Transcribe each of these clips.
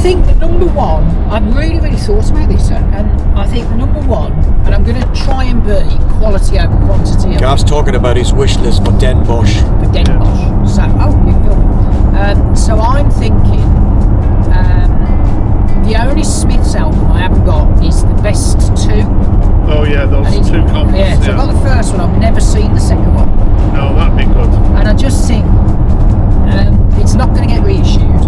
think the number one, I've really thought about this, and I think the number one, and I'm going to try and be quality over quantity. Garth's talking about his wish list for Den Bosch. For Den Bosch. So, so I'm thinking, the only Smiths album I haven't got is the best two. Oh yeah, those two copies. Yeah, so I've got the first one, I've never seen the second one. No, that'd be good. And I just think it's not going to get reissued,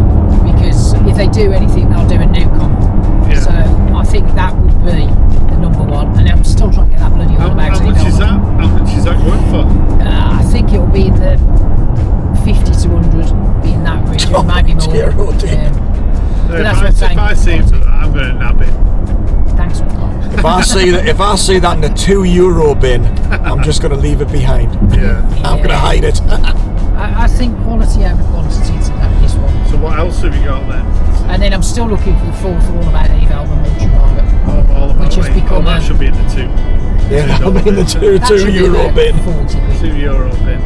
because if they do anything, they'll do a new comp. Yeah. So I think that would be the number one, and I'm still trying to get that bloody How much is that? How much is that going for? I think it will be in the 50 to 100, be in that region, maybe more. Dear, oh dear. But that's what I'm saying. If I see it, I'm going to nab it. Thanks for that. If I see that in the €2 bin, I'm just going to leave it behind. Yeah. I'm going to hide it. I think quality over quantity to this one. So what else have you got then? And then I'm still looking for the fourth All About Eve album, Ultraviolet. All about which has become that should be in the two. Yeah, that'll be in the €2 bin. 40 quid. €2 bin.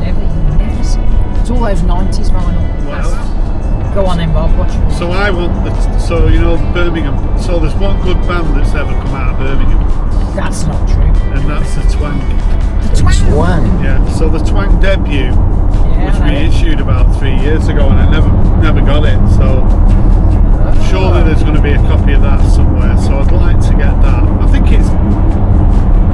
Never seen it. It's all those 90s vinyl. What else? Go on then, Bob, watch it. So I want the Birmingham. So there's one good band that's ever come out of Birmingham, That's not true. and that's the Twang. The Twang. One. Yeah. So the Twang debut Yeah, was I know. reissued about 3 years ago, and I never got it. So surely there's going to be a copy of that somewhere. So I'd like to get that. I think it's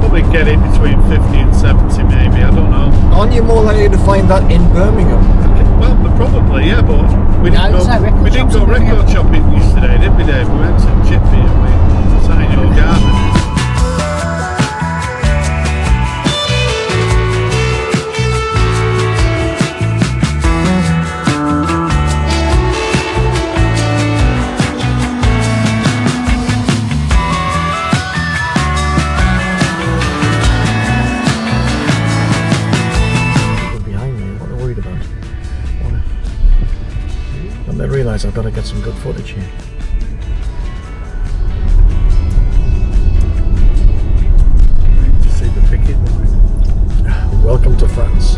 probably get it between 50 and 70, maybe. I don't know. Aren't you more likely to find that in Birmingham? Well, probably, yeah, but we didn't there's no record go shops in Birmingham. record shopping yesterday, did we, Dave? We went to Chippy and we sat in your garden. Behind me, what are you worried about? And I realise I've got to get some good footage here. To see the picket line. Welcome to France.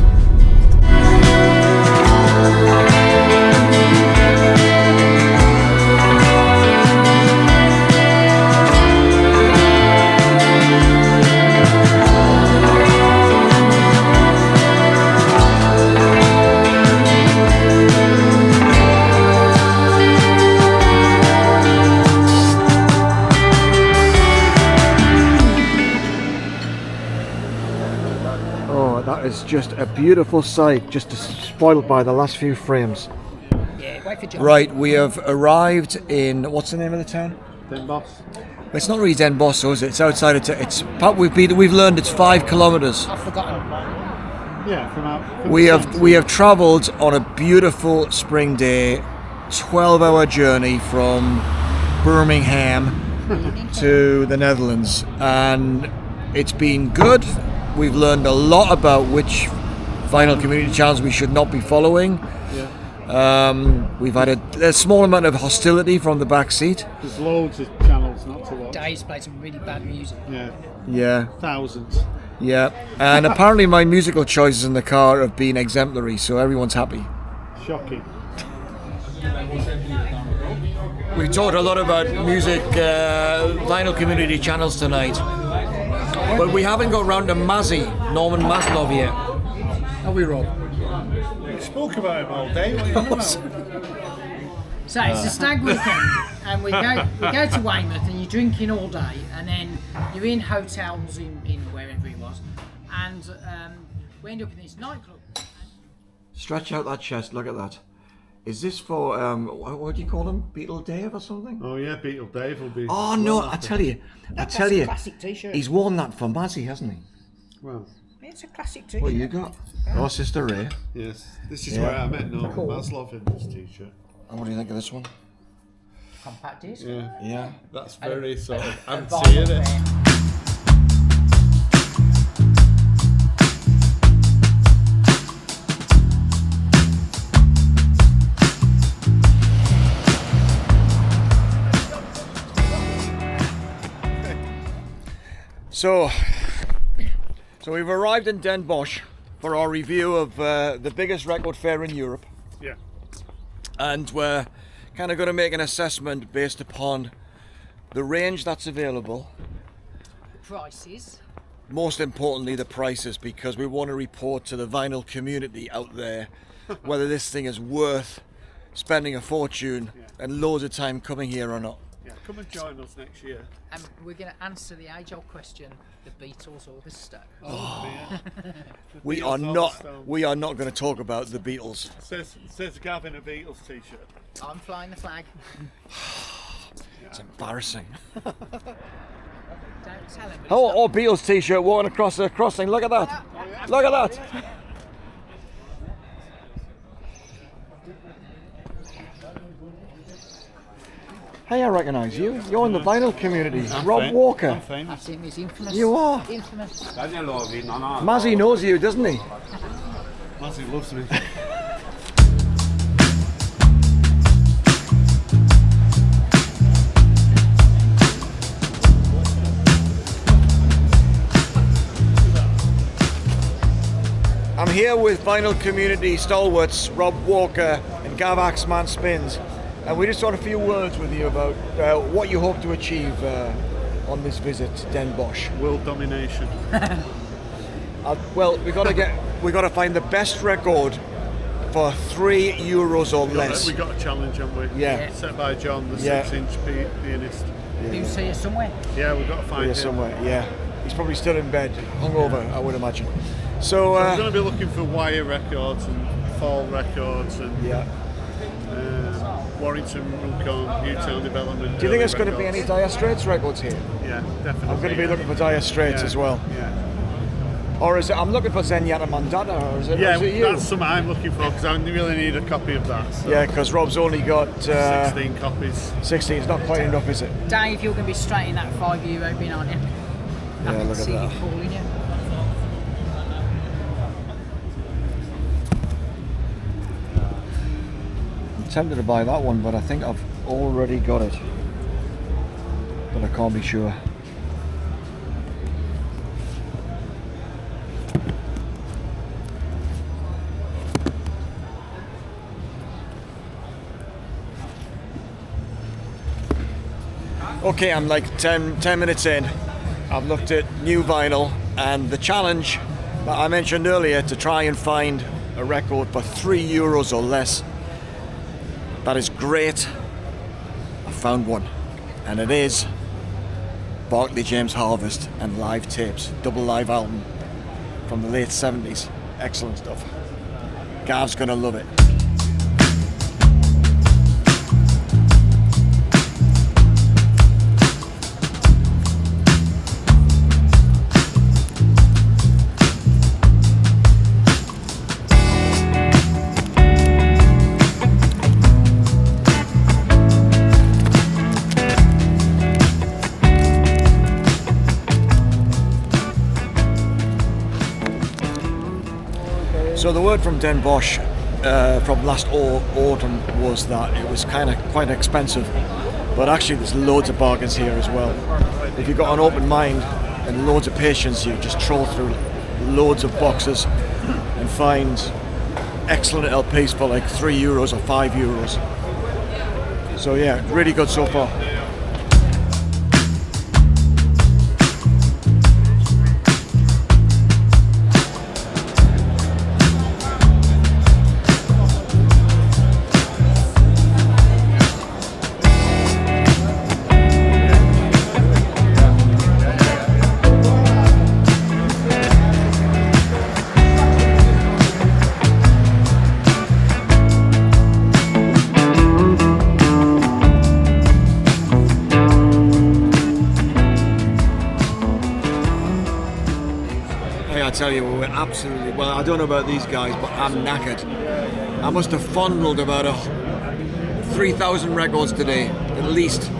That is just a beautiful sight, just spoiled by the last few frames. Yeah, wait for John. Right, we have arrived in, what's the name of the town? Den Bosch. It's not really Den Bosch, is it? It's outside of we've learned it's 5 kilometres. I've forgotten. Yeah, from We have travelled on a beautiful spring day, 12-hour journey from Birmingham to the Netherlands, and it's been good. We've learned a lot about which vinyl community channels we should not be following. Yeah. We've had a small amount of hostility from the back seat. There's loads of channels not to watch. Dave's played some really bad music. Yeah, Yeah, thousands. yeah. And apparently my musical choices in the car have been exemplary, so everyone's happy. Shocking. We talked a lot about music, vinyl community channels tonight, but we haven't got round to Norman Maslov yet. Have we, Rob? We spoke about him all day. What are you on about? So it's a stag weekend, and we go to Weymouth, and you're drinking all day, and then you're in hotels in wherever it was, and we end up in this nightclub. Stretch out that chest, look at that. Is this for, what do you call him? Beetle Dave or something? Oh yeah, Beetle Dave will be. Oh no, I tell you, That's a classic t-shirt. he's worn that for Mazzy, hasn't he? Well, It's a classic t-shirt. What you got? Oh, Sister Ray. yes. This is Yeah. where I met Norman Cool. Maslov in this t-shirt. And what do you think of this one? Compact disc. Yeah, Yeah. that's very sort of A anti, vinyl isn't it? fair. So we've arrived in Den Bosch for our review of the biggest record fair in Europe, Yeah. and we're kind of got to make an assessment based upon the range that's available. Prices. Most importantly, the prices, because we want to report to the vinyl community out there whether this thing is worth spending a fortune and loads of time coming here or not. Yeah, come and join us next year. And we're going to answer the age-old question: the Beatles or the Stones? We are not going to talk about the Beatles. Says Gavin a Beatles t-shirt. I'm flying the flag. It's embarrassing. Don't tell him. Oh, Beatles t-shirt walking across the crossing. Look at that. Look at that. Hey, I recognise you. You're in the vinyl community. Rob Walker. That's him. He's infamous. You are. Infamous. Mazzy knows you, doesn't he? Mazzy loves me. I'm here with vinyl community stalwarts Rob Walker and Gav Axman Spins, and we just want a few words with you about what you hope to achieve on this visit to Den Bosch. World domination. Well, we got to find the best record for €3 or less. We got a challenge, haven't we? Yeah. Set by John, the 6-inch pianist. Who's here somewhere? Yeah, we've got to find Here him. somewhere. Yeah, he's probably still in bed, hungover, I would imagine. So we're going to be looking for Wire records and Fall records and Warrington, Runcorn, Newtown Development. do you think there's going to be any Dire Straits records here? Yeah, definitely. I'm going to be looking for Dire Straits as well. Yeah, Or is it? I'm looking for Zenyatta Mandata, or is it? yeah, or is it you? that's something I'm looking for because I really need a copy of that. So. Yeah, because Rob's only got 16 copies. 16. It's not quite enough, is it? Dave, you're going to be straight in that €5 bin, aren't you? I can look at see that. you calling you. I'm tempted to buy that one, but I think I've already got it. But I can't be sure. Okay, I'm like 10 minutes in. I've looked at new vinyl, and the challenge that I mentioned earlier to try and find a record for €3 or less that is great. I found one, and it is Barclay James Harvest and Live Tapes, double live album from the late 70s. Excellent stuff. Gav's gonna love it. So the word from Den Bosch from last autumn was that it was kind of quite expensive, but actually there's loads of bargains here as well. If you've got an open mind and loads of patience, you just troll through loads of boxes and find excellent LPs for like €3 or €5. So yeah, really good so far. I tell you, we're absolutely, well, I don't know about these guys, but I'm knackered. I must have fondled about 3,000 records today, at least.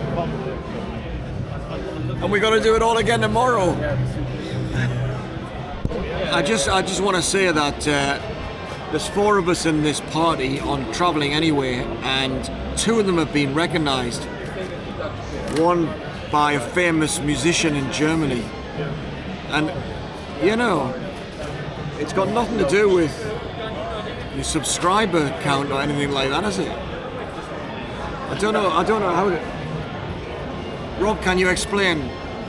And we got to do it all again tomorrow. I just want to say that there's 4 of us in this party on Traveling Anyway, and 2 of them have been recognised. One by a famous musician in Germany. And, you know, it's got nothing to do with your subscriber count or anything like that, has it? I don't know how to... Rob, can you explain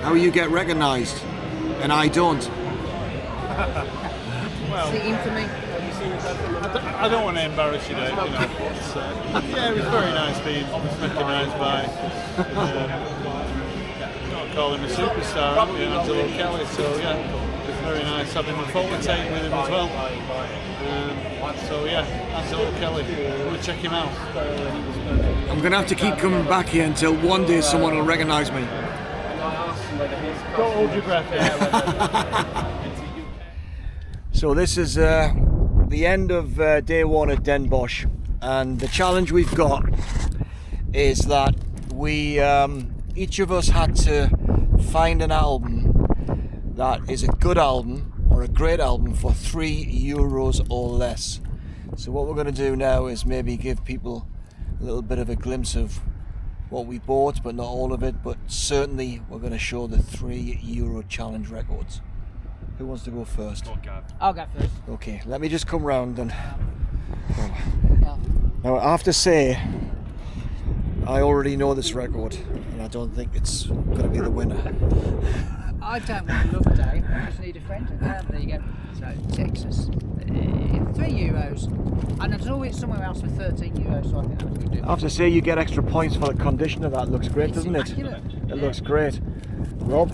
how you get recognised and I don't? Well, The infamy. I don't want to embarrass you, Dave, you know, but yeah, it was very nice being recognised by, not call him a superstar, Angelo Kelly, so yeah, it was very nice having a photo taken with him as well. So yeah, Angelo Kelly, we'll check him out. I'm going to have to keep coming back here until one day someone will recognise me. Don't hold your breath. So this is the end of day one at Den Bosch, and the challenge we've got is that we each of us had to find an album that is a good album or a great album for €3 or less. So what we're going to do now is maybe give people a little bit of a glimpse of what we bought, but not all of it, but certainly we're going to show the €3 challenge records. Who wants to go first? I'll go first. Okay, let me just come round and... Now I have to say, I already know this record and I don't think it's going to be the winner. I don't want to look, Dave. I just need a friend. There you go. So, Texas. €3. And I saw it somewhere else for €13, so I think that was a good deal. I have to say, you get extra points for the condition of that. It looks great, doesn't it? It looks great. Rob?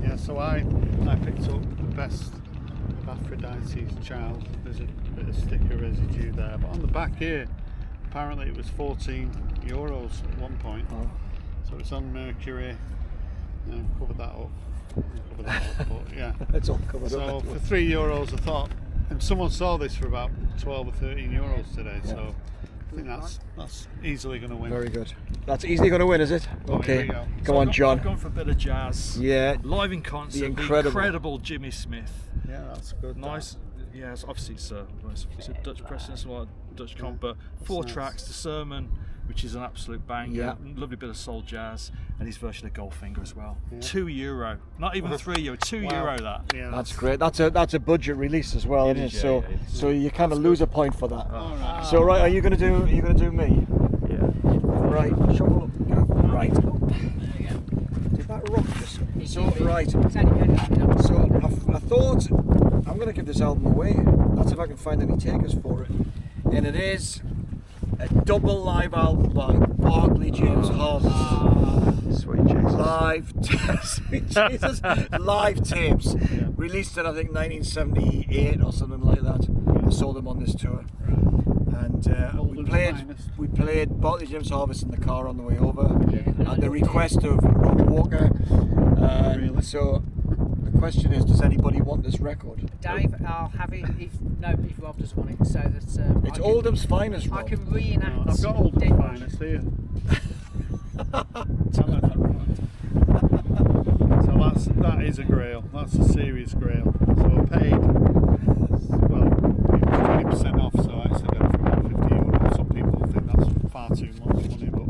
Yeah, so I picked up the best of Aphrodite's Child. There's a bit of sticker residue there, but on the back here, apparently it was €14 at one point. Oh. So it's on Mercury. Cover that up. But yeah. It's all covered So up. for €3, I thought, and someone saw this for about 12 or 13 euros today. Yeah. So I think that's easily going to win. Very good. That's easily going to win, is it? Oh, Okay. here we go. Come on, John. I've gone for a bit of jazz. Yeah. Live in concert. The The incredible. incredible Jimmy Smith. Yeah, that's good. Nice. Yeah, obviously it's a Dutch pressing, it's a Dutch comp, but four nice. tracks. The Sermon, which is an absolute banger. Yeah. Lovely bit of soul jazz, and his version of Goldfinger as well. Yeah. €2, not even €3. €2 that. Yeah, That's great. That's a budget release as well, It isn't it? is, so yeah, yeah. so you kind of lose a point for that. all right. So right, are you going to do me? Yeah. Right, shuffle up. Right. Did that rock just? So right. So I thought I'm going to give this album away. That's if I can find any takers for it. And it is a double live album by Barclay James Harvest. Sweet Jesus. Sweet Jesus. Live tapes. Yeah. Released in I think 1978 or something like that. I saw them on this tour. And we played Barclay James Harvest in the car on the way over at the request of Rob Walker. So the question is, does anybody want this record? Dave, I'll have it if Rob does want it, so that It's Oldham's finest, Rob. I can reenact. I've got Oldham's Den Bosch. finest here. So that is a grail. That's a serious grail. So I paid, well, it was 20% off, so I actually got it for about €50. Some people think that's far too much money, but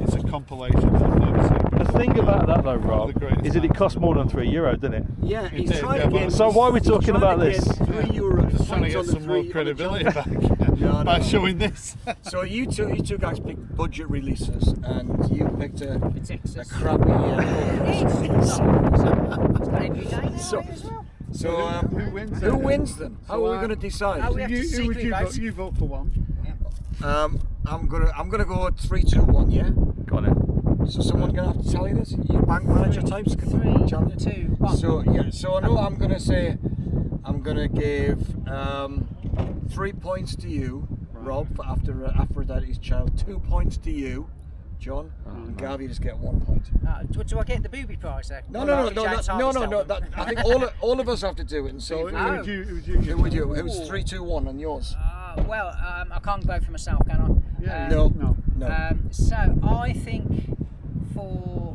it's a compilation. The thing about that though, Rob, The greatest is that it costs more than €3, doesn't it? Yeah, he's did, trying yeah, to get. So why are we talking about this? €3. Just trying to get points on the some more three- credibility back No, by no. showing this. So you two guys picked budget releases, and you picked a Texas. crappy. So Who wins who then? wins them? How are we going to decide? Oh, we have to Who would secretly you vote. vote? You vote for one. I'm gonna go 3, 2, 1. Yeah. Go on then. So someone's gonna have to tell you this. You bank manager types can 3, challenge. 2, 1. So yeah. So I know I'm gonna say I'm gonna give 3 points to you, Rob, for Aphrodite's Child. 2 points to you, John, and Gav. You just get 1 point. Do I get the booby prize there? No. James Harvest album? I think all of us have to do it and see. So if who Oh. would you? Who would you? It was 3, 2, 1 on yours. Well, I can't vote for myself, can I? Yeah, No. no. So I think for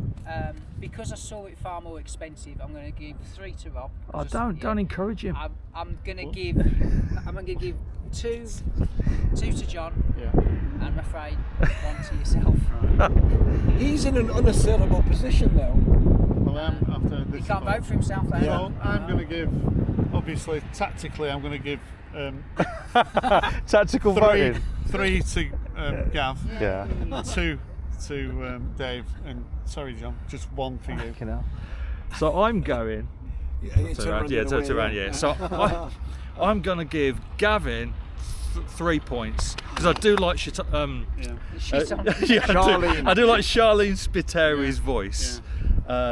because I saw it far more expensive, I'm going to give 3 to Rob. Oh, Just- don't encourage him. I'm going to give 2 to John, Yeah. and I'm afraid 1 to yourself. He's in an unassailable position now. Well, after this He can't vote. vote for himself. Though. So I'm going to give, obviously, tactically, I'm going to give Tactical voting. 3 to Gav. Yeah. Two to Dave, and sorry, John, just one for you. You know. So I'm going. Turn around, Turn around, yeah. So I'm gonna give Gavin 3 points because I do like Charlene. I do like Charlene Spiteri's voice.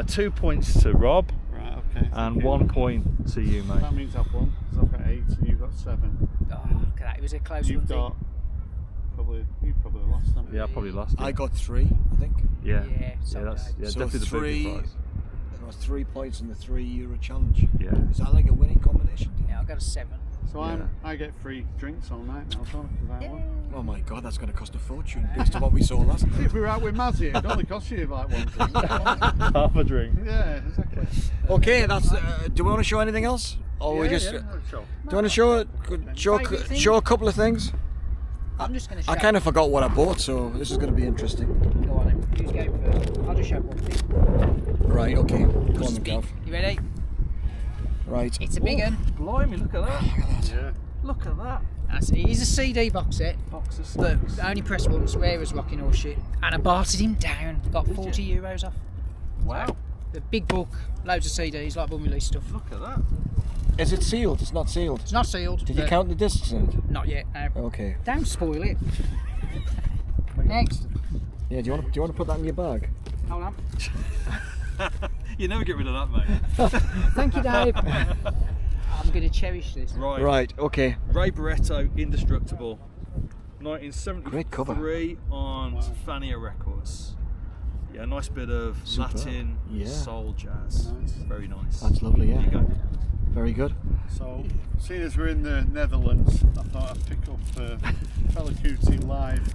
2 points to Rob. Right, okay. And 1 point to you, mate. That means I've won, because I've got 8 and you've got 7. Oh, look at that. It was a close You've one. you've probably lost them. Yeah, I probably lost. I got 3, I think. Yeah. So That's So definitely the 3. big prize. I got 3 points in the €3 challenge. Yeah. Is that like a winning combination? Yeah, I got a 7. So I get free drinks all night now, don't I? 'Cause I won. Oh my god, that's going to cost a fortune based on what we saw last night. If we were out with Mazzy, it'd only cost you like 1 drink. Half a drink. Yeah, exactly. Okay, that's. Do we want to show anything else, or we just? Sure. Do you want to show a couple of things? I'm just going to show. I kind of forgot what I bought, so this is going to be interesting. Go on then. Who's going first? I'll just show one thing. Right. Okay. Go on, then, Gav. You ready? Right. It's a big one. Blimey, look at that. Yeah. Look at that. It is a CD box set, Box of but snacks. only pressed once. Where was rocking all shit, and I bartered him down. Got €40 off. Wow. The big book, loads of CDs, like unreleased stuff. Look at that. Is it sealed? It's not sealed. It's not sealed. Did you but count the discs in it? Not yet. No. Okay. Don't spoil it. Next. Yeah. Do you want to put that in your bag? Hold on. You never get rid of that, mate. Thank you, Dave. I'm going to cherish this. Right. Right. Okay. Ray Barretto, Indestructible. 1973 Great cover. on Fania Records. Yeah, a nice bit of Superb. Latin Yeah. soul jazz. Nice. Very nice. That's lovely. There you Yeah. go. Very good. So, seeing as we're in the Netherlands, I thought I'd pick up Fela Kuti live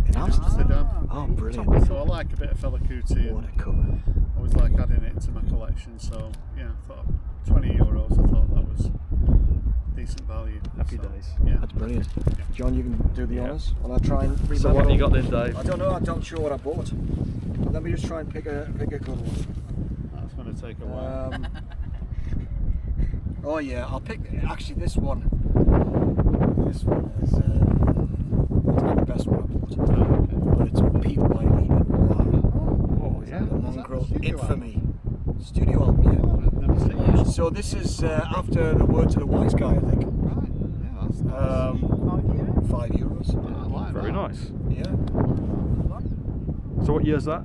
In in Amsterdam. Amsterdam. Oh, brilliant. So I like a bit of Fela Kuti, What and a cover. I always like adding it to my collection. So yeah, I thought €20. I thought that was decent value. Happy So, days. Yeah. That's brilliant. John, you can do the Yeah. honours while I try and. So what have you got then, Dave? I don't know. I'm not sure what I bought. Let me just try and pick a good one. That's going to take a while. Oh yeah, I'll pick actually this one. This one is it's not the best one I bought, but it's Pete Wiley and Wow. Oh yeah. The Is that Mongrel the studio Infamy studio album. album? I've never seen Yeah. it. So this is after the Words of the Wise Guy, I think. Right. Yeah, that's nice. €5. I like Very that. nice. Yeah. So what year's that?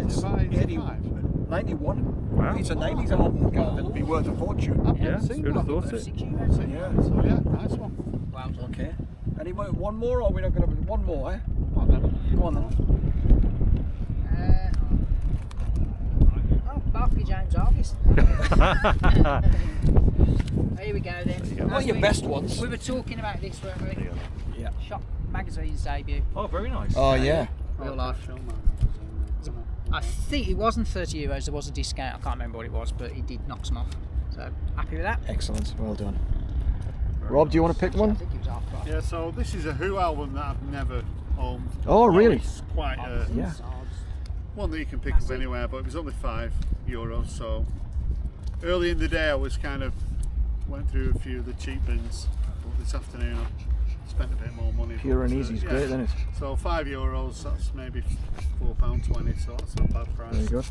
It's Is it 81. 91. Wow. It's a 90s album, Gav. It'll be worth a fortune. I've Yeah, never seen who'd have that. thought it? €6. Yeah. So yeah, nice one. Well done. Okay. Anybody, one more, or are we not going to? One more, eh? Well then. Go on then. Oh, Barclay James August. Here we go then. What are your best ones? We were talking about this, weren't we? Yeah. Shop Magazine's debut. Oh, very nice. Oh yeah. Real life. I think it wasn't €30. There was a discount. I can't remember what it was, but he did knock some off. So happy with that. Excellent. Well done. Rob, do you want to pick I one? think it was half price. Yeah, so this is a Who album that I've never owned. Oh, really? It's quite Yeah. one that you can pick up anywhere, but it was only €5. So early in the day, I was kind of went through a few of the cheap bins, but this afternoon I spent a bit more money. Pure but, and easy is yeah. great, isn't it? So €5, that's maybe £4.20, so that's not a bad price. Very good.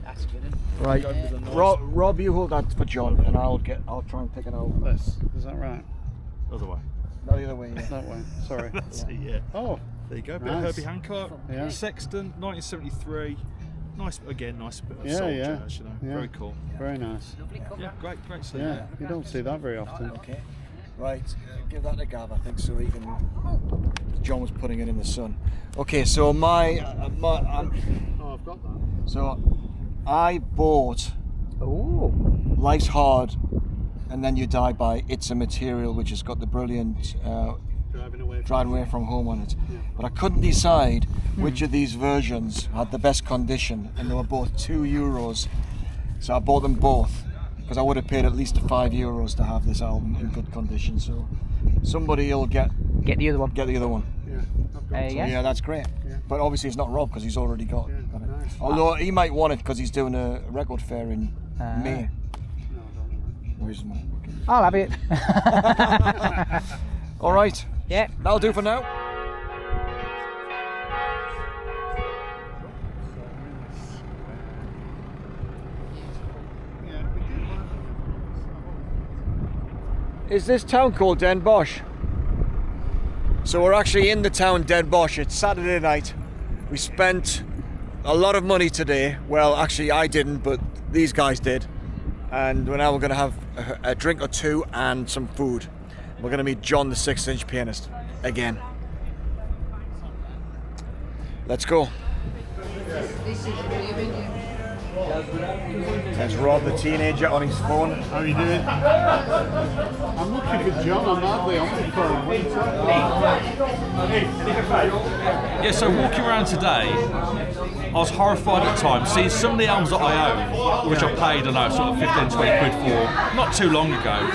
That's a good one. Right. Go with a nice- Rob, you hold that for John, and I'll try and pick it out. This, is that right? Other way. No, the other way. Yeah. That way. Sorry. Yeah. Oh, There you go. Bit of Nice. Herbie Hancock. Yeah. Sexton, 1973. Nice, again, nice bit of Yeah, soul yeah. jazz, you know. Yeah. Very cool. very nice. Lovely cover. Yeah, great scene. Yeah, you don't see that very often. Okay. Right. Give that to Gav, I think, so he can. John was putting it in the sun. Okay, so Oh, I've got that. so I bought Oh. Life's Hard, and Then You Die by It's a Material, which has got the brilliant Driving Away from Home on it. Yeah. But I couldn't decide which of these versions had the best condition, and they were both €2. So I bought them both because I would have paid at least €5 to have this album in good condition. So somebody will get Get the other one. the other one. Yeah, I've got There you that. go. Yeah, that's great. Yeah. But obviously it's not Rob because he's already got Yeah, it. nice. Although he might want it because he's doing a record fair in May. No, I don't know. Where's my? I'll have it. All right. Yeah. That'll do for now. is this town called Den Bosch. So we're actually in the town Den Bosch. It's Saturday night. We spent a lot of money today. Well, actually I didn't, but these guys did. And now we're going to have a drink or two and some food. We're going to meet John, the 6-inch pianist, again. Let's go. There's Rob, the teenager, on his phone. How are you doing? I'm looking for John. I'm hardly on the phone. What are you talking about? Yeah, so walking around today, I was horrified at times seeing some of the albums that I own, which I paid, I don't know, sort of 15, 20 quid for, not too long ago.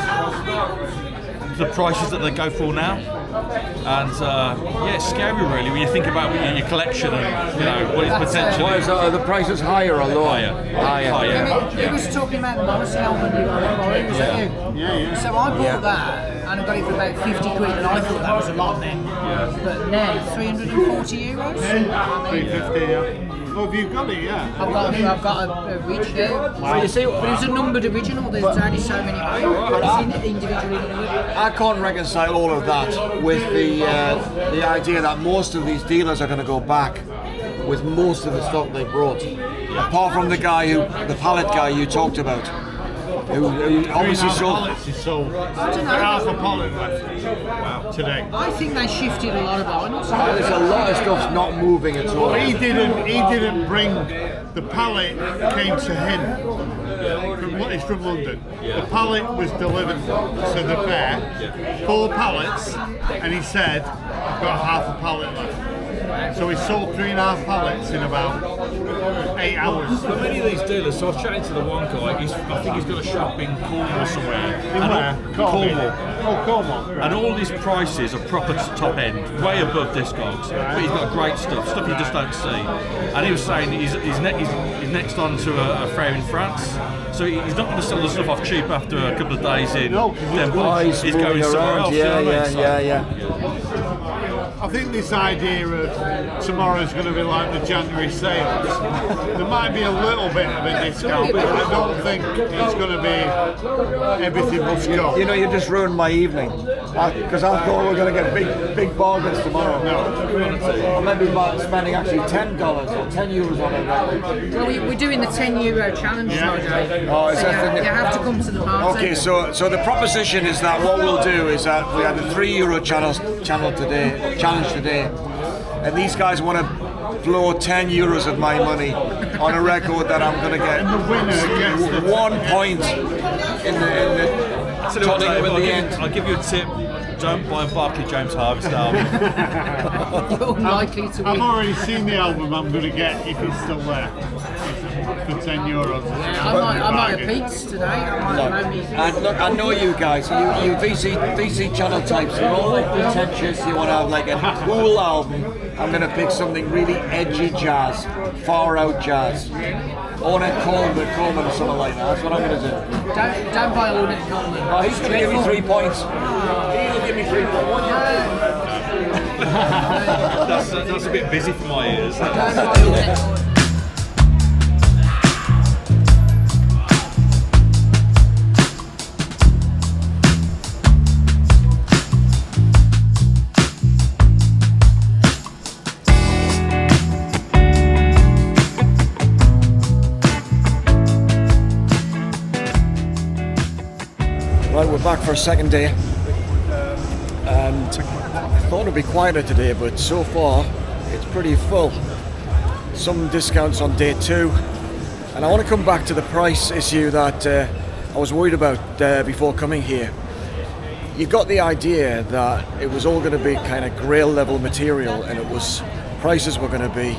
The prices that they go for now, and yeah, it's scary really when you think about your collection and what is potentially. Why is the prices higher or lower? Higher. Who was talking about the Morrissey album you got? Was that you? Yeah. So I bought that and I got it for about 50 quid, and I thought that was a lot then. Yeah. But now 340 euros. 350. Yeah. Oh, have you got it? Yeah. I've got a original. Wow. You see, but it was a numbered original. There's only so many. It's individually numbered. I can't reconcile all of that with the idea that most of these dealers are going to go back with most of the stock they brought, apart from the pallet guy you talked about, who obviously sold. I don't know. Half a pallet left today. I think they shifted a lot of vinyls. There's a lot of stuff not moving at all. Well, he didn't bring the pallet. Came to him. It's from London. The pallet was delivered to the fair, 4 pallets, and he said, "I've got half a pallet left." So he sold 3.5 pallets in about 8 hours. But many of these dealers, so I was chatting to the one guy, I think he's got a shop in Cornwall somewhere. Cornwall. Oh, Cornwall. And all these prices are proper top end, way above Discogs. But he's got great stuff you just don't see. And he was saying he's next on to a fair in France. So he's not going to sell the stuff off cheap after a couple of days in. No, he's going somewhere else. Yeah. I think this idea of tomorrow's going to be like the January sales, there might be a little bit of a discount, but I don't think it's going to be everything must go. You just ruined my evening, because I thought we were going to get big bargains tomorrow. No. Or maybe about spending actually $10 or €10 on it. Well, we're doing the €10 challenge today. Oh, is so that you have to come to the party. Okay, so the proposition is that what we'll do is that we have a €3 challenge today, and these guys want to blow €10 of my money on a record that I'm going to get. And the winner gets 1 point in the total at the end. I'll give you a tip. Don't buy a Barclay James Harvest album. You're unlikely to I've win. already seen the album I'm going to get if it's still there for €10. I might have peaks today. And look, I know you guys, you VC channel types, you're all like pretentious, you want to have like a cool album. I'm going to pick something really edgy jazz, far out jazz. Ornette Coleman or something like that, that's what I'm going to do. Don't buy Ornette Coleman. Oh, he's going to give me 3 points. He'll give me 3 points. That's a bit busy for my ears. Don't buy Ornette Coleman. Right, we're back for a second day, and I thought it'd be quieter today, but so far it's pretty full. Some discounts on day 2, and I want to come back to the price issue that I was worried about before coming here. You got the idea that it was all going to be kind of grail level material, and prices were going to be,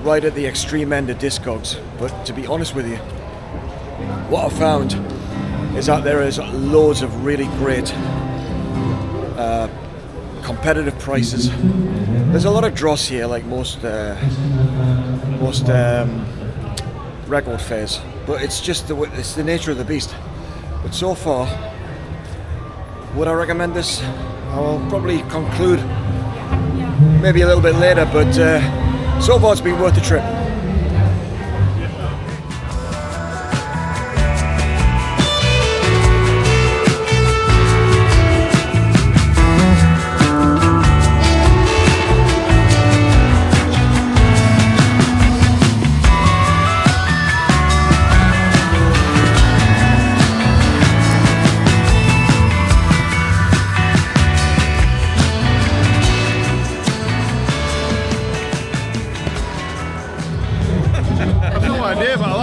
right at the extreme end of Discogs. But to be honest with you, what I found is that there is loads of really great competitive prices. There's a lot of dross here, like most record fairs, but it's just it's the nature of the beast. But so far, would I recommend this? I'll probably conclude maybe a little bit later, but so far it's been worth the trip.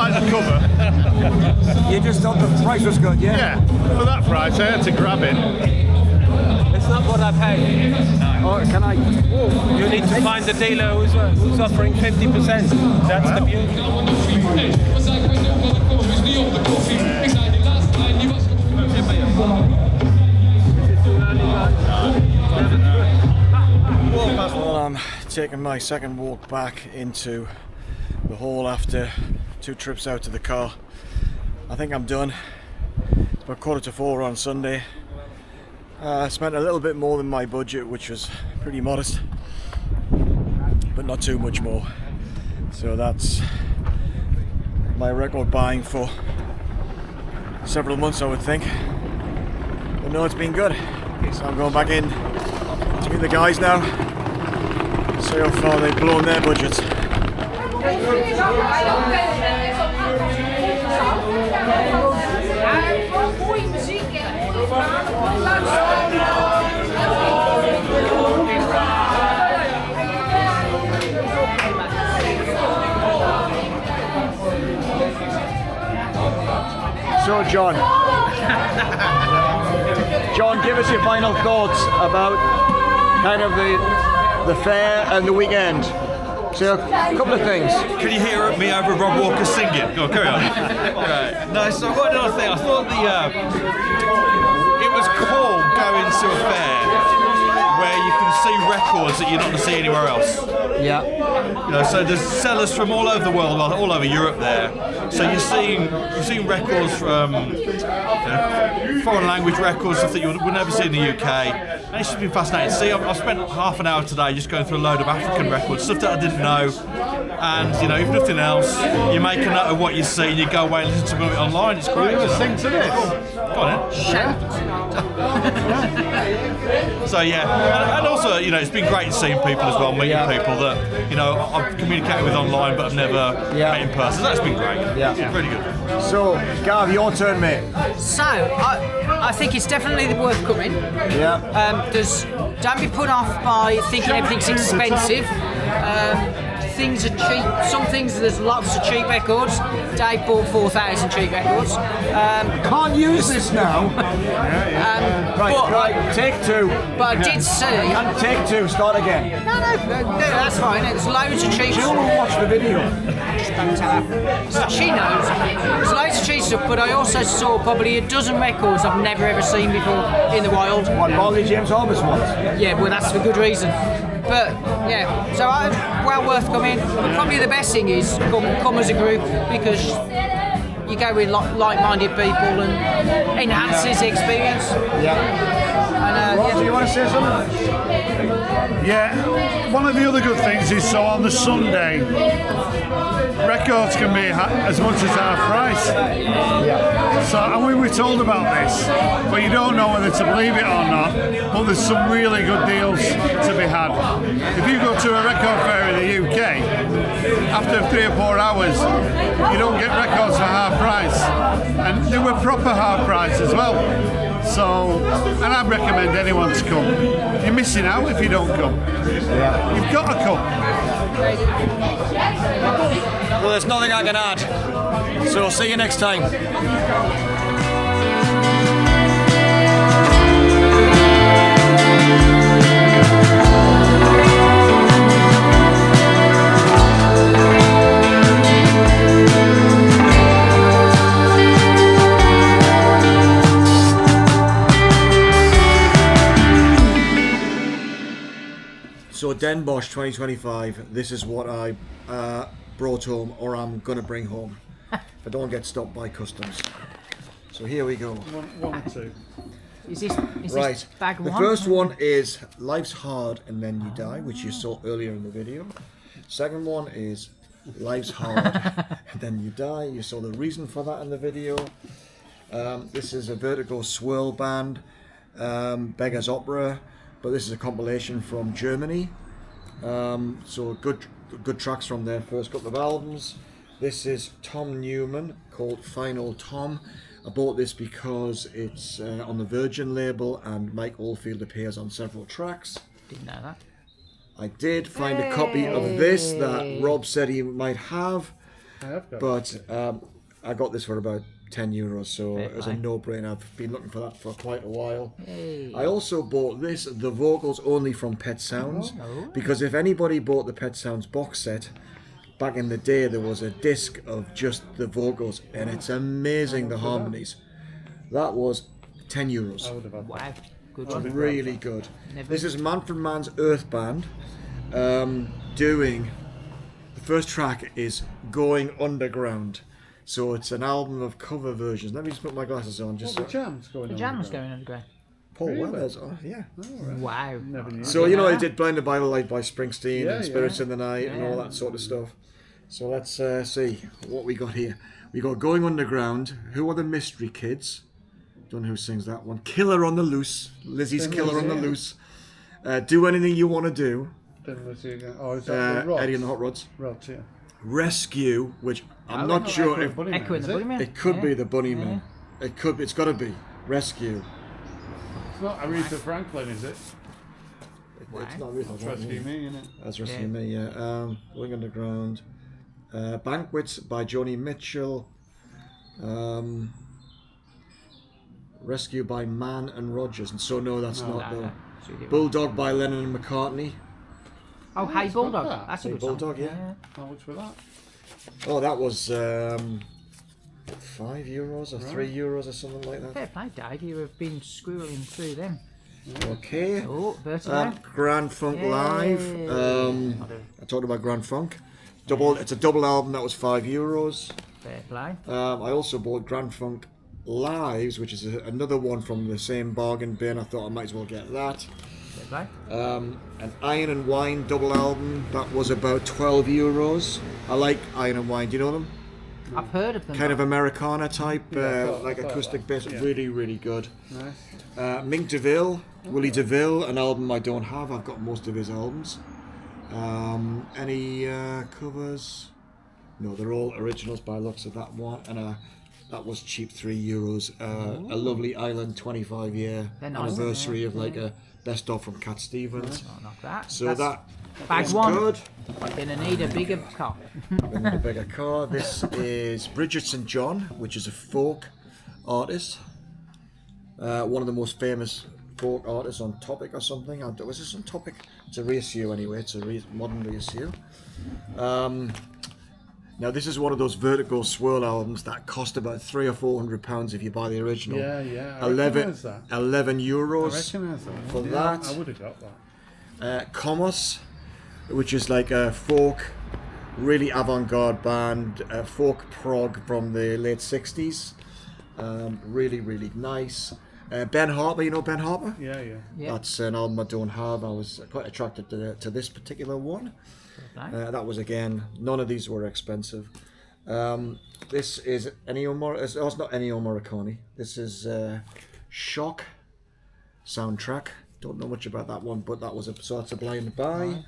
like the cover. You just thought the price was good, yeah? Yeah, for that price, I had to grab it. It's not what I paid. Or can I? You need to find the dealer who's offering 50%. That's the beauty. Well, I'm taking my second walk back into the hall after 2 trips out to the car. I think I'm done. It's about 3:45 on Sunday. I spent a little bit more than my budget, which was pretty modest, but not too much more. So that's my record buying for several months, I would think. But no, it's been good. So I'm going back in to meet the guys now, see how far they've blown their budgets. So John, give us your final thoughts about kind of the fair and the weekend. So a couple of things. Can you hear me over Rob Walker singing? Go on, carry on. Right. No, so what did I think? I thought it was cool going to a fair where you can see records that you're not going to see anywhere else. Yeah. You know, so there's sellers from all over the world, all over Europe there. So you're seeing records from foreign language records, stuff that you would never see in the UK. And it's just been fascinating to see. I've spent half an hour today just going through a load of African records, stuff that I didn't know. And you know, if nothing else, you make a note of what you see and you go away and listen to it online. It's great. Sing to this. Go on then. So yeah, and also, you know, it's been great seeing people as well, meeting people that, you know, I've communicated with online but I've never met in person. So that's been great. Yeah. Really good. So, Gav, your turn, mate. So, I think it's definitely worth coming. Yeah. Don't be put off by thinking everything's expensive. Things are cheap. Some things, there's lots of cheap records. Dave bought 4,000 cheap records. Can't use this now. Right, take 2. But I did see. And take 2, start again. No, that's fine. There's loads of cheap Jill will watch the video. Don't tell her. So she knows. There's loads of cheap stuff, but I also saw probably a dozen records I've never ever seen before in the wild. What, Molly James Orbis ones? Yeah, well, that's for good reason. But yeah, so well worth coming. But probably the best thing is come as a group, because you go with like-minded people and enhances the experience. Yeah. Rob, do you want to say something? Yeah, one of the other good things is, so on the Sunday, records can be as much as half price. So, and we were told about this, but you don't know whether to believe it or not, but there's some really good deals to be had. If you go to a record fair in the UK, after 3 or 4 hours, you don't get records for half price. And they were proper half price as well. So, and I'd recommend anyone to come. You're missing out if you don't come. You've got to come. Well, there's nothing I can add. So, see you next time. So Den Bosch 2025, this is what I brought home, or I'm going to bring home, if I don't get stopped by customs. So here we go. One or two. Is this Right, bag the one? first one is Life's Hard and Then You Die, which you saw earlier in the video. Second one is Life's Hard and Then You Die. You saw the reason for that in the video. This is a Vertigo Swirl band, Beggar's Opera, but this is a compilation from Germany. So good tracks from their first couple of albums. This is Tom Newman, called Final Tom. I bought this because it's on the Virgin label and Mike Oldfield appears on several tracks. Didn't know that. I did find a copy of this that Rob said he might have. I have got but it. I got this for about €10, so Fair it was a play. no-brainer. I've been looking for that for quite a while. Hey. I also bought the vocals only from Pet Sounds, Oh. because if anybody bought the Pet Sounds box set, back in the day there was a disc of just the vocals, and it's amazing, the harmonies. That was €10. I would have had that. Wow. Good It's one. really good. Never- This is Manfred Mann's Earth Band doing, the first track is Going Underground. So it's an album of cover versions. Let me just put my glasses on. Just What, the jam's going The on? jam's underground? going underground. Paul Really? Weathers. Oh, yeah. Wow. Never knew. So, you know, I did Blinded by the Light by Springsteen Yeah, and Spirits yeah. in the Night and all Yeah. that sort of stuff. So let's see what we got here. We got Going Underground. Who are the Mystery Kids? Don't know who sings that one. Killer on the Loose. Lizzie's Killer on the Loose. Do Anything You Want to Do. Then let's see again. Oh, is that the Rods? Eddie and the Hot Rods. Rods, yeah. Rescue, which I'm Oh, not Echo sure and if... the Bunnymen, Echo and is the it? Bunnymen. It could Yeah. be the Bunnymen. It could be. It's got to be Rescue. It's not Aretha Franklin, is it? It's not Rescue. Rescue Me, isn't it? That's Rescue Me, yeah. Going Underground. Banquets by Joni Mitchell. Rescue by Mann and Rogers. And so, no, that's not No, the... no. So you do- Bulldog by Lennon and McCartney. Oh, Hey Bulldog. that. That's a Hey good song. Bulldog, yeah. How much was that? Oh, that was €5 or €3 or something like that. Fair play, Dave. You have been squirreling through them. Okay. Oh, Bertie. Grand Funk Yay. Live. I talked about Grand Funk. It's a double album that was €5. Fair play. I also bought Grand Funk Lives, which is another one from the same bargain bin. I thought I might as well get that. Fair play. An Iron and Wine double album that was about €12. I like Iron and Wine. Do you know them? I've heard of them. Kind of Americana type, like I thought acoustic that. bass. Yeah. Really, really good. Nice. Mink DeVille, Willie DeVille, an album I don't have. I've got most of his albums. Any covers? No, they're all originals by looks of that one. And that was cheap, €3. A Lovely Island 25-year They're nice, anniversary yeah, of like a best of from Cat Stevens. Oh, not that. So That's that's bag one. good. Gonna need a bigger car. We need a bigger car. This is Bridget St. John, which is a folk artist. One of the most famous folk artists on Topic or something. Was this on Topic? It's a reissue anyway. It's a modern reissue. Now this is one of those Vertigo Swirl albums that cost about £300 or £400 if you buy the original. Yeah. I 11 recognise that. €11 I recognise that. for Yeah, that. I would have got that. Comos, which is like a folk, really avant-garde band, folk prog from the late 60s. Really, really nice. Ben Harper, you know Ben Harper? Yeah. Yeah. That's an album I don't have. I was quite attracted to this particular one. That was, again, none of these were expensive. This is it's not Ennio Morricone. This is Shock soundtrack. Don't know much about that one, but that was so that's a blind buy.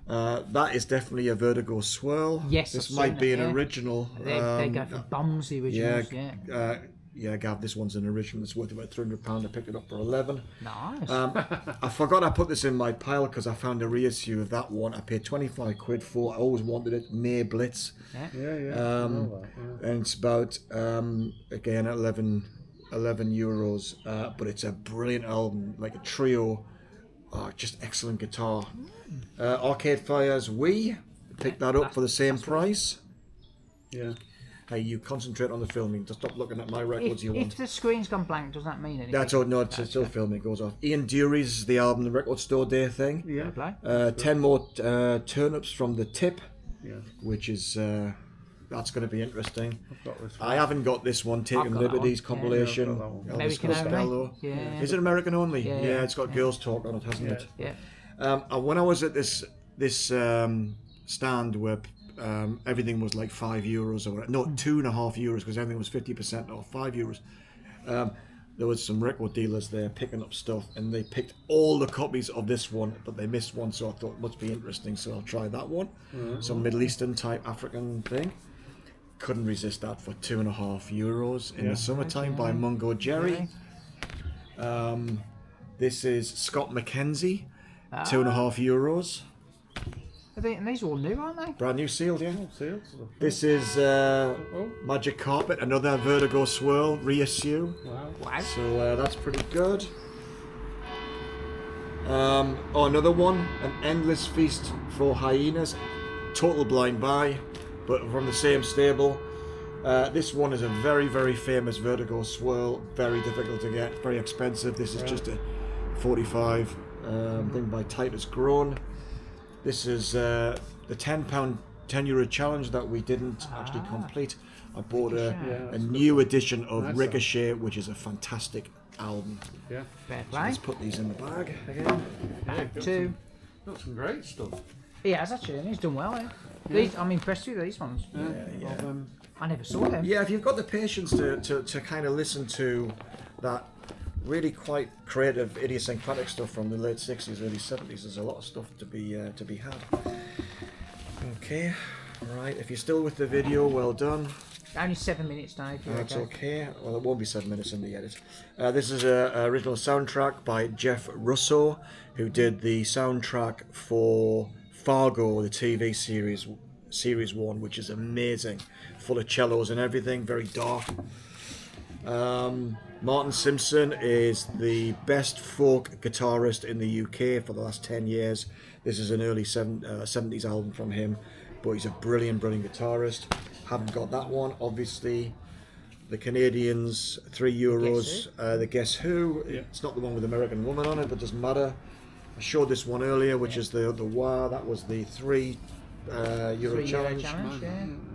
That is definitely a Vertigo Swirl. Yes, this I've might seen be it, an yeah. original. They go for bums, the originals. Yeah. Yeah, Gav, this one's an original. It's worth about £300. I picked it up for 11. Nice. I forgot I put this in my pile because I found a reissue of that one. I paid £25 for. I always wanted it. May Blitz. Yeah. I know that, yeah. And it's about again €11, but it's a brilliant album, like a trio. Just excellent guitar. Arcade Fire's We picked that up for the same price. Yeah. Hey, you concentrate on the filming. Just stop looking at my records. if the screen's gone blank, does that mean anything? That's all. No, it's still filming. It goes off. Ian Dury's the album, the Record Store Day thing. Yeah. Fair play. 10 more turnips from the Tip, Yeah. which is that's going to be interesting. I've got this one. I haven't got this one, Taking got that Liberties one, yeah. compilation. Yeah, I've got that one. Elvis American Costello. only. Yeah. Is it American only? Yeah, Yeah, yeah. it's got Girls Talk on it, hasn't it? Yeah. When I was at this stand where everything was like €5 or whatever, no, €2.50 because everything was 50% off, €5. There was some record dealers there picking up stuff, and they picked all the copies of this one, but they missed one, so I thought it must be interesting, so I'll try that one. Some Middle Eastern type African thing. Couldn't resist that for €2.50 in the summertime by Mungo Jerry. This is Scott McKenzie, €2.50. And these are all new, aren't they? Brand new sealed, yeah. Sealed. This is Magic Carpet, another Vertigo Swirl reissue. Wow. So that's pretty good. Another one, An Endless Feast for Hyenas. Total blind buy, but from the same stable. This one is a very, very famous Vertigo Swirl. Very difficult to get, very expensive. This is just a 45 thing by Titus Grown. This is the £10 €10 challenge that we didn't actually complete. I bought a new edition of Ricochet, which is a fantastic album. Yeah. Fair So play. let's put these in the bag. Two. Got some great stuff. He has actually, and he's done well. These, I'm impressed with these ones. I never saw them. Yeah, if you've got the patience to kind of listen to that really quite creative, idiosyncratic stuff from the late 60s, early 70s, there's a lot of stuff to be had. Okay, right. If you're still with the video, well done. Only 7 minutes now. If you're That's okay. Well, it won't be 7 minutes in the edit. This is an original soundtrack by Jeff Russo, who did the soundtrack for Fargo, the TV series 1, which is amazing, full of cellos and everything, very dark. Martin Simpson is the best folk guitarist in the UK for the last 10 years. This is an early 70s album from him, but he's a brilliant guitarist. Haven't got that one, obviously. The Canadians, €3. The Guess Who. It's not the one with American Woman on it, but doesn't matter. I showed this one earlier, which is the Wah. That was the €3 challenge.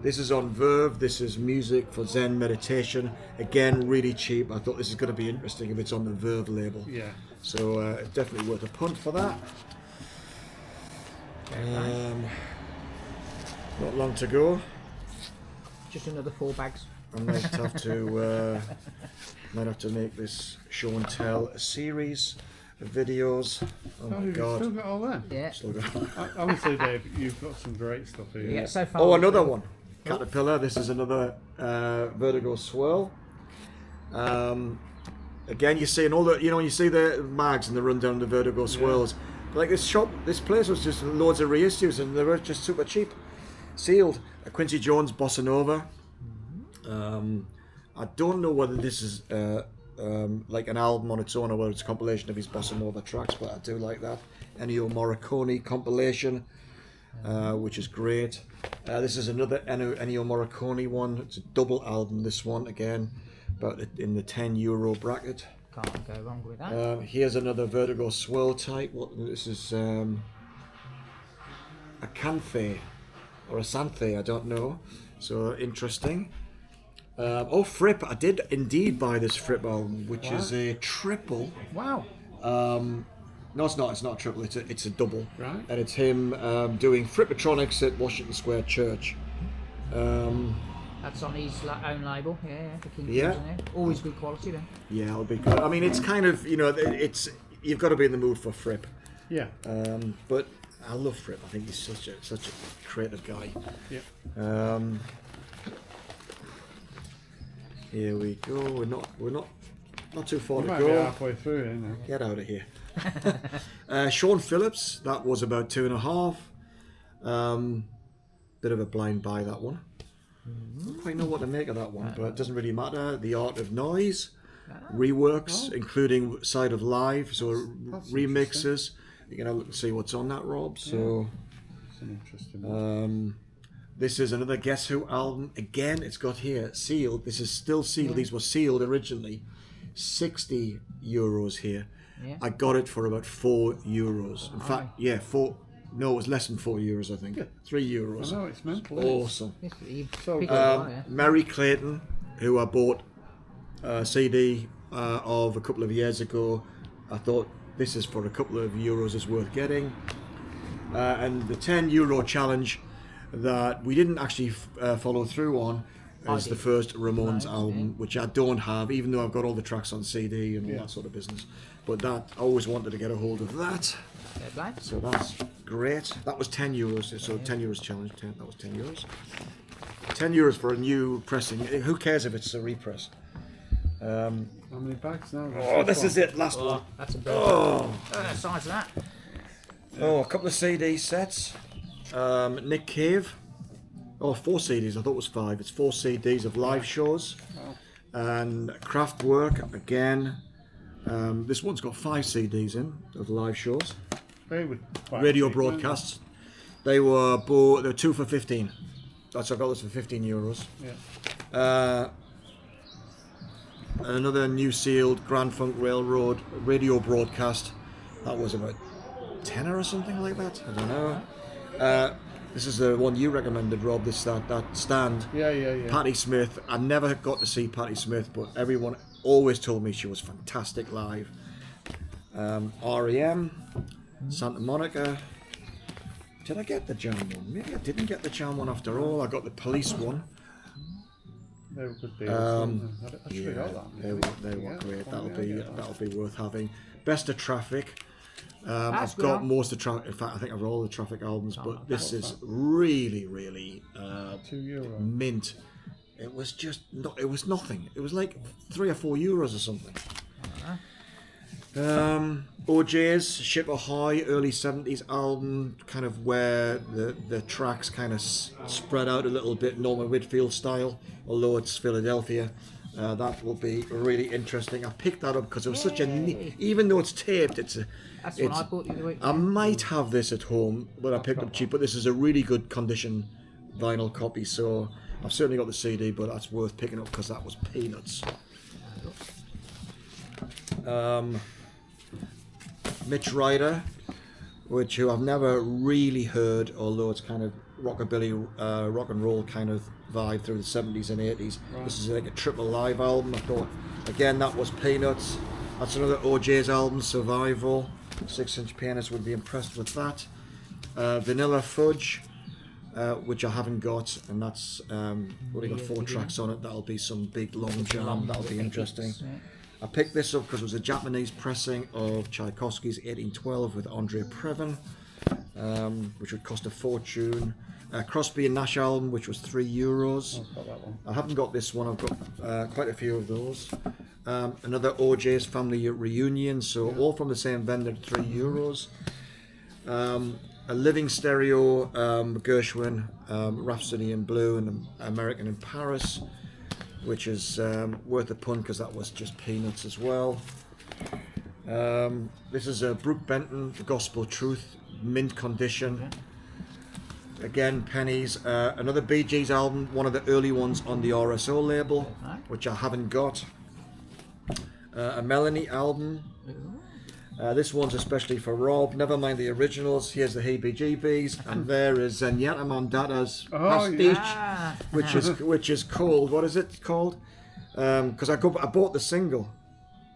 This is on Verve. This is music for Zen meditation. Again, really cheap. I thought this is going to be interesting if it's on the Verve label. Yeah. So definitely worth a punt for that. Not long to go. Just another 4 bags. I might have to make this show and tell a series of videos. Oh my You've god. still got all that? Yeah. Still got- Honestly, Dave, you've got some great stuff here. Yeah. So far. Oh, another one. Caterpillar. This is another Vertigo Swirl. Again, you're seeing all the, you see the mags and the rundown of the Vertigo Swirls. Like this place was just loads of reissues and they were just super cheap. Sealed. Quincy Jones Bossa Nova. I don't know whether this is like an album on its own or whether it's a compilation of his Bossa Nova tracks, but I do like that. Ennio Morricone compilation, which is great. This is another Ennio Morricone one. It's a double album, this one again, but in the €10 bracket. Can't go wrong with that. Here's another Vertigo Swirl type. This is a Canthe or a Santhe, I don't know. So interesting. Fripp. I did indeed buy this Fripp album, which is a triple. Wow. No, it's not. It's not a triple. It's a double. Right. And it's him doing Frippatronics at Washington Square Church. That's on his own label. Yeah. The King Yeah. Crimson, always good quality then. Yeah, it'll be good. I mean, it's kind of it's you've got to be in the mood for Fripp. Yeah. But I love Fripp. I think he's such a creative guy. Yeah. Here we go. We're not too far You to might be go. halfway through here now. Get out of here. Sean Phillips. That was about 2.5. Bit of a blind buy, that one. I don't quite know what to make of that one, but it doesn't really matter. The Art of Noise. Reworks, including Side of Life. So That's remixes. You're going to look and see what's on that, Rob. So It's an interesting one. this is another Guess Who album. Again, it's got here sealed. This is still sealed. These were sealed originally. €60 here. Yeah. I got it for about €4. In fact, yeah, 4. No, it was less than €4, I think. €3. I know, it's mental. Awesome. So, Mary Clayton, who I bought a CD of a couple of years ago. I thought this is for a couple of euros is worth getting. And the €10 challenge that we didn't actually follow through on is the first Ramones album, which I don't have, even though I've got all the tracks on CD and all that sort of business. But that I always wanted to get a hold of that. So that's great. That was €10. So €10 challenge. That was €10. €10 for a new pressing. Who cares if it's a repress? how many bags now? Oh, this is it. Last one. That's a bit. Oh, the size of that. Oh, a couple of CD sets. Nick Cave. Oh, 4 CDs. I thought it was 5. It's 4 CDs of live shows. And Kraftwerk again. This one's got 5 CDs in of live shows. Radio broadcasts. They were 2 for 15. That's I got this for €15. Yeah. Another New Sealed Grand Funk Railroad radio broadcast. That was about tenner or something like that. I don't know. This is the one you recommended, Rob. That stand. Yeah. Patti Smith. I never got to see Patti Smith, but everyone always told me she was fantastic live. REM, Santa Monica. Did I get the Jam one? Maybe I didn't get the Jam one after all. I got the Police one. They were good deals. I should have got that. They were great. That'll be worth having. Best of Traffic. I've That's got good. most of Traffic. In fact, I think I've got all the Traffic albums, but this is really €2. mint. It was just it was nothing. It was like €3 or €4 or something. OJ's Ship Ahoy, early 70s album, kind of where the tracks kind of spread out a little bit, Norman Whitfield style, although it's Philadelphia. That will be really interesting. I picked that up because it was such a even though it's taped, That's what I bought the other week. I might have this at home, but I picked up cheap. But this is a really good condition vinyl copy, so I've certainly got the CD, but that's worth picking up because that was peanuts. Mitch Ryder, who I've never really heard, although it's kind of rockabilly, rock and roll kind of vibe through the 70s and 80s. Right. This is like a triple live album. I thought, again, that was peanuts. That's another OJ's album, Survival. 6-inch pianist would be impressed with that. Vanilla Fudge, which I haven't got, and that's only got 4 tracks on it. That'll be some big long jam. That'll be interesting. I picked this up because it was a Japanese pressing of Tchaikovsky's 1812 with Andre Previn, which would cost a fortune. Crosby and Nash album, which was €3. I've got that one. I haven't got this one. I've got quite a few of those. Another OJ's Family Reunion, so all from the same vendor, €3. A Living Stereo, Gershwin, Rhapsody in Blue and American in Paris, which is worth a punt because that was just peanuts as well. This is Brooke Benton, The Gospel Truth, mint condition. Again, pennies. Another Bee Gees album, one of the early ones on the RSO label, which I haven't got. A Melanie album. This one's especially for Rob. Never mind the originals. Here's the Heebie-Jeebies, and there is Zenyatta Mondada's Pastiche, which is called. What is it called? Because I bought the single.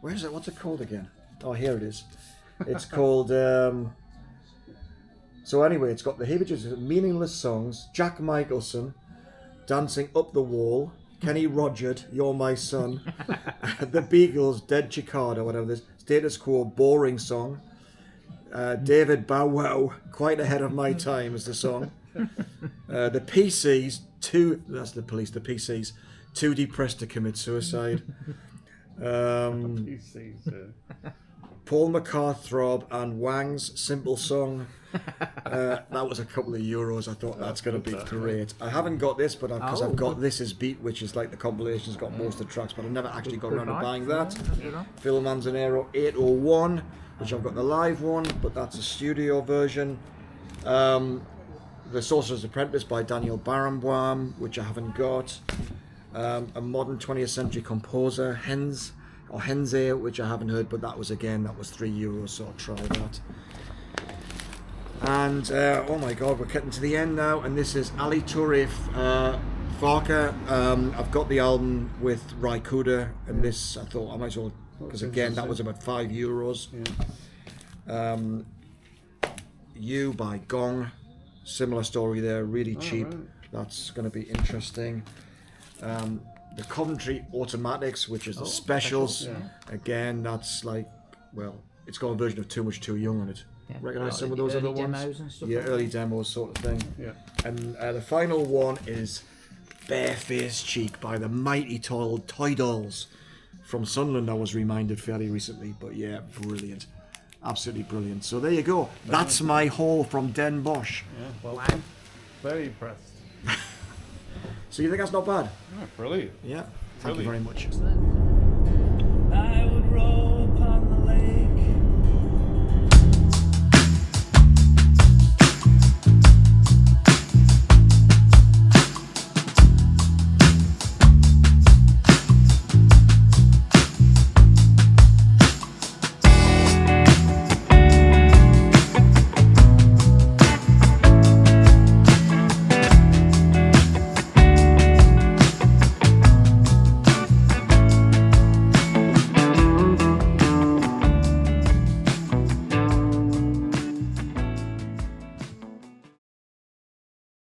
Where is it? What's it called again? Oh, here it is. It's called. So anyway, it's got the Heebie-Jeebies, Meaningless Songs, Jack Michelson, Dancing Up the Wall, Kenny Rogers, You're My Son, The Beagles, Dead Chicada, whatever this, Status Quo, Boring Song, David Bow Wow, Quite Ahead of My Time is the song, the PCs, that's the Police, the PCs, Too Depressed to Commit Suicide, Paul McCarthrop and Wang's Simple Song. That was a couple of euros. I thought that's going to be great. I haven't got this, but because I've got This Is Beat, which is like the compilation's got most of the tracks, but I never actually got around to buying that. Phil Manzanero 801, which I've got the live one, but that's a studio version. The Sorcerer's Apprentice by Daniel Barenboim, which I haven't got. A modern 20th century composer, Henze, which I haven't heard, but that was €3, so I'll try that. And oh my god, we're getting to the end now, and this is Ali Touré Farka. I've got the album with Raikuda, and this I thought I might as well, because again that was about €5. You by Gong, similar story there, really cheap. Right. That's going to be interesting. The Coventry Automatics, which is the specials. Again, that's like, well, it's got a version of Too Much Too Young on it. Recognise some of those other ones? Early demos sort of thing. And the final one is Barefaced Cheek by the mighty Toy Dolls from Sunderland. I was reminded fairly recently, but yeah, brilliant. Absolutely brilliant. So there you go. That's my haul from Den Bosch. Yeah, well, very impressed. So you think that's not bad? Brilliant. Yeah. Thank you very much. Excellent.